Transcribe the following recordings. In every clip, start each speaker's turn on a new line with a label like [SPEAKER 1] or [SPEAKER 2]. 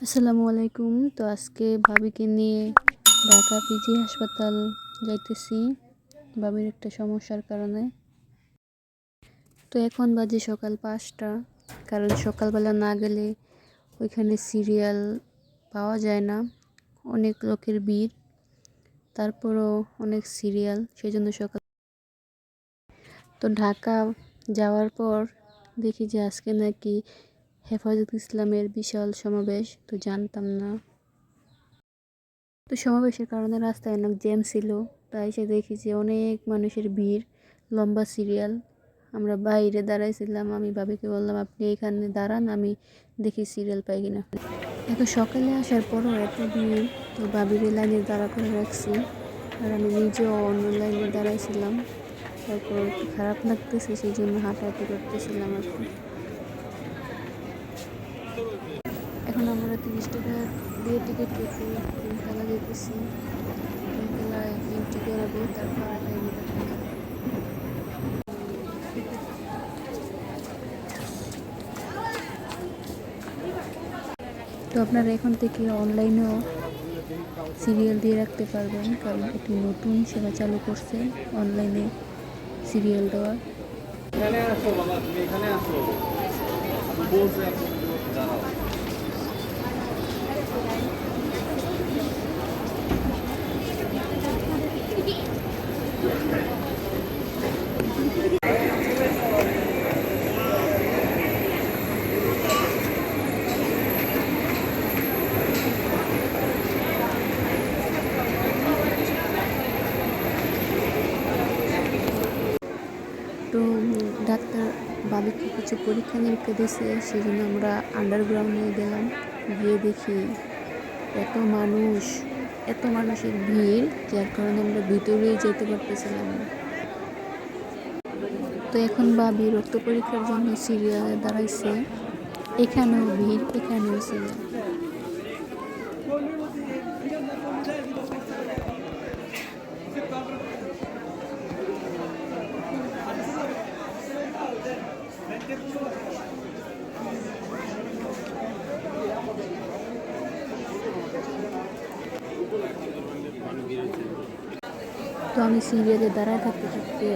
[SPEAKER 1] আসসালামু আলাইকুম। তো আজকে ভাবিকে নিয়ে ঢাকা পিজি হাসপাতাল যাইতেছি ভাবির একটা সমস্যার কারণে। তো এখন বাজে সকাল 5টা, কারণ সকালবেলা না গেলে ওইখানে সিরিয়াল পাওয়া যায় না, অনেক লোকের ভিড়, তারপরও অনেক সিরিয়াল, সেই জন্য সকাল। তো ঢাকা যাওয়ার পর দেখি যে আজকে নাকি হেফাজত ইসলামের বিশাল সমাবেশ, তো জানতাম না। তো সমাবেশের কারণে রাস্তায় অনেক জ্যাম ছিল, তাই সে দেখি যে অনেক মানুষের ভিড়, লম্বা সিরিয়াল। আমরা বাইরে দাঁড়াইছিলাম, আমি ভাবিকে বললাম আপনি এখানে দাঁড়ান, আমি দেখি সিরিয়াল পাই কিনা। এত সকালে আসার পরও এত ভিড়, তো ভাবির লাইনে দাঁড়া করে রাখছি, আর আমি নিজেও অন্য লাইনে দাঁড়াইছিলাম। তারপর একটু খারাপ লাগতেছে, সেই জন্য হাঁটাহাঁটি করতেছিলাম আর কি। এখন আমরা 30 টাকা দিয়ে টিকিট কেটে খেলা যেতেছি, খেলায় এন্ট্রি করাবে, তারপর তো আপনারা এখন থেকে অনলাইনেও সিরিয়াল দিয়ে রাখতে পারবেন, কারণ একটি নতুন সেবা চালু করছে অনলাইনে সিরিয়াল দেওয়ার।
[SPEAKER 2] এখানে আসো বাবা, তুমি এখানে আসো।
[SPEAKER 1] তো ডাক্তার বাবিকে কিছু পরীক্ষা নিরীক্ষা দিয়েছে, সেই জন্য আমরা আন্ডারগ্রাউন্ডে গেলাম। গিয়ে দেখি এত মানুষ, এত মানুষের ভিড়, যার কারণে আমরা ভিতরেই যেতে পারতেছিলাম না। তো এখন বাবি রক্ত পরীক্ষার জন্য সিরিয়ালে দাঁড়াইছে, এখানেও ভিড়, এখানেও সিরিয়াল। তো আমি সিরিয়ালে দাঁড়ায় থাকতে থাকতে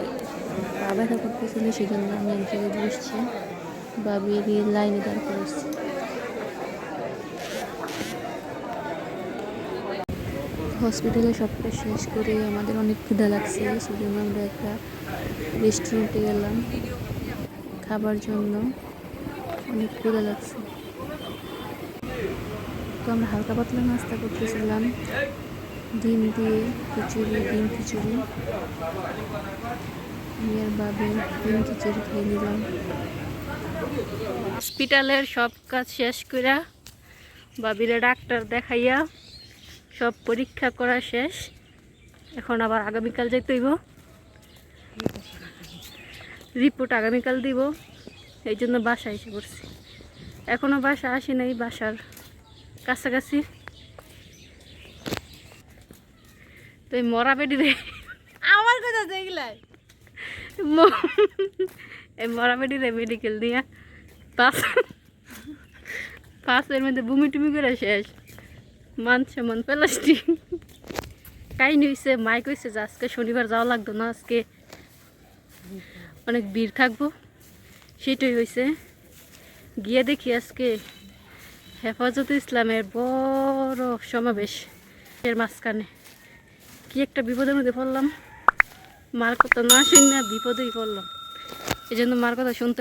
[SPEAKER 1] পা ব্যথা করতেছিল, সেই জন্য আমি এক জায়গায় বসছি, বাবির লাইনে দাঁড় করেছি। হসপিটালে সবটা শেষ করে আমাদের অনেক ক্ষুধা লাগছে, সেই জন্য আমরা একটা রেস্টুরেন্টে গেলাম খাবার জন্য, অনেক ক্ষুধা লাগছে। তো আমরা হালকা পাতলা নাস্তা করতেছিলাম, ডিম দিয়ে খিচুড়ি, ডিম খিচুড়ি। আমি আর বাবি ডিম খিচুড়ি খেয়ে নিলাম। হসপিটালের সব কাজ শেষ করে বাবিরে ডাক্তার দেখাইয়া সব পরীক্ষা করা শেষ, এখন আবার আগামীকাল যেতে হইব, রিপোর্ট আগামীকাল দিব, এই জন্য বাসায় এসে পড়ছি। এখনো বাসা আসি নাই, বাসার কাছাকাছি। তো এই মরা বেডি রে আমার কথা দেখলাই, এই মরা বেডি রে মেডিকেল দিয়া পাঁচের মধ্যে বমি টুমি করে শেষ, মান সমান প্লাস্টিক। কাহিনী হয়েছে, মাইক হয়েছে যে আজকে শনিবার যাওয়া লাগতো না, আজকে অনেক ভিড় থাকবো, সেটাই হয়েছে। গিয়ে দেখি আজকে হেফাজত ইসলামের বড় সমাবেশ, এর মাঝখানে কি একটা বিপদের মধ্যে পড়লাম, মার কথা না শুনে বিপদেই পড়লাম, এই জন্য মার কথা শুনতে